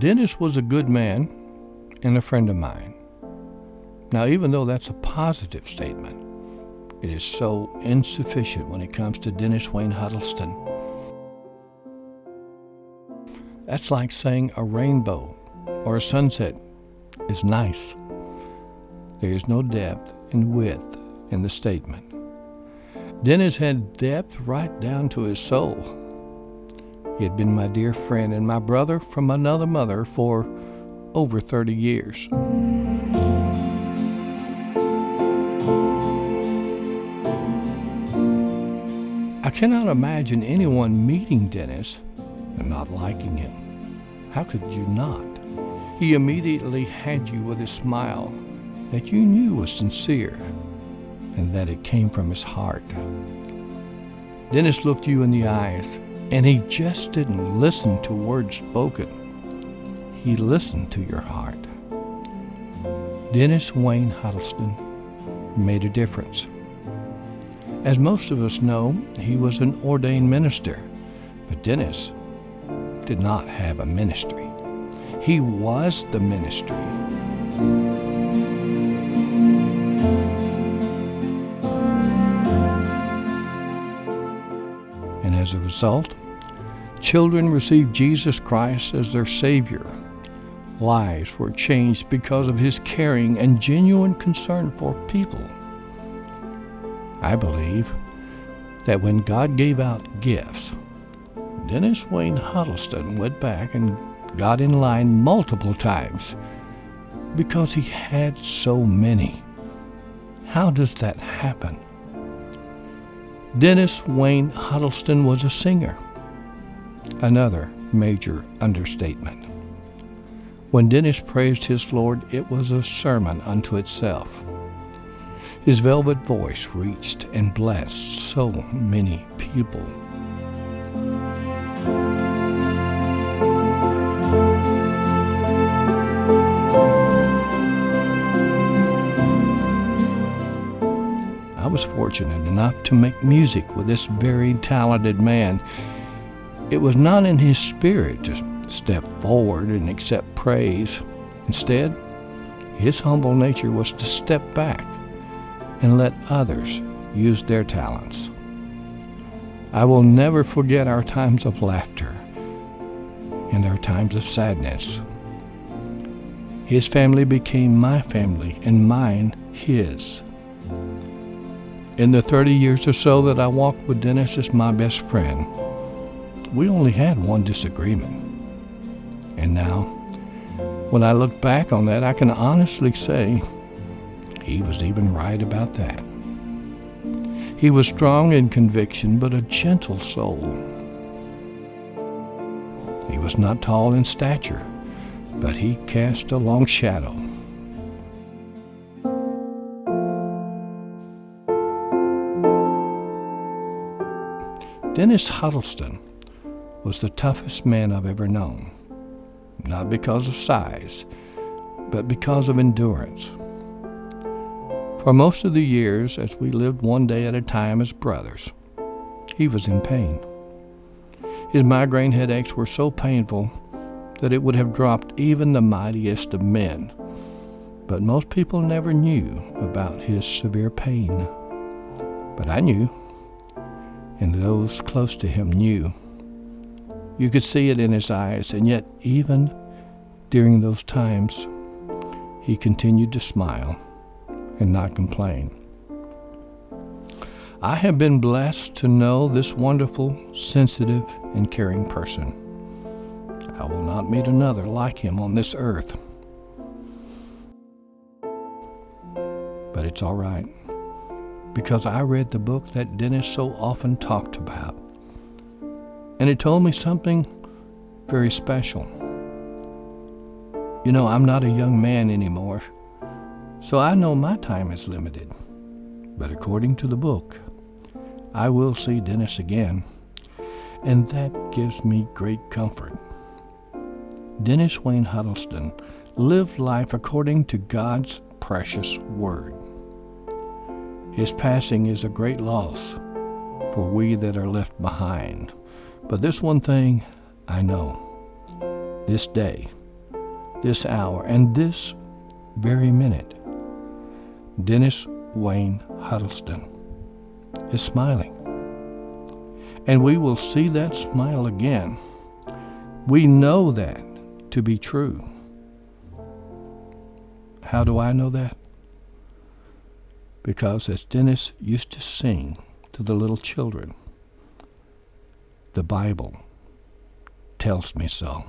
Dennis was a good man and a friend of mine. Now, even though that's a positive statement, it is so insufficient when it comes to Dennis Wayne Huddleston. That's like saying a rainbow or a sunset is nice. There is no depth and width in the statement. Dennis had depth right down to his soul. He had been my dear friend and my brother from another mother for over 30 years. I cannot imagine anyone meeting Dennis and not liking him. How could you not? He immediately had you with a smile that you knew was sincere and that it came from his heart. Dennis looked you in the eyes, and he just didn't listen to words spoken. He listened to your heart. Dennis Wayne Huddleston made a difference. As most of us know, he was an ordained minister, but Dennis did not have a ministry. He was the ministry. And as a result, children received Jesus Christ as their Savior. Lives were changed because of his caring and genuine concern for people. I believe that when God gave out gifts, Dennis Wayne Huddleston went back and got in line multiple times because he had so many. How does that happen? Dennis Wayne Huddleston was a singer. Another major understatement. When Dennis praised his Lord, it was a sermon unto itself. His velvet voice reached and blessed so many people. I was fortunate enough to make music with this very talented man. It was not in his spirit to step forward and accept praise. Instead, his humble nature was to step back and let others use their talents. I will never forget our times of laughter and our times of sadness. His family became my family and mine his. In the 30 years or so that I walked with Dennis as my best friend, we only had one disagreement. And now, when I look back on that, I can honestly say he was even right about that. He was strong in conviction, but a gentle soul. He was not tall in stature, but he cast a long shadow. Dennis Huddleston was the toughest man I've ever known, not because of size, but because of endurance. For most of the years, as we lived one day at a time as brothers, he was in pain. His migraine headaches were so painful that it would have dropped even the mightiest of men. But most people never knew about his severe pain. But I knew, and those close to him knew. You could see it in his eyes, and yet even during those times, he continued to smile and not complain. I have been blessed to know this wonderful, sensitive, and caring person. I will not meet another like him on this earth. But it's all right, because I read the book that Dennis so often talked about, and it told me something very special. You know, I'm not a young man anymore, so I know my time is limited. But according to the book, I will see Dennis again, and that gives me great comfort. Dennis Wayne Huddleston lived life according to God's precious word. His passing is a great loss for we that are left behind. But this one thing I know, this day this hour, and this very minute, Dennis Wayne Huddleston is smiling. And we will see that smile again. We know that to be true. How do I know that? Because as Dennis used to sing to the little children, the Bible tells me so.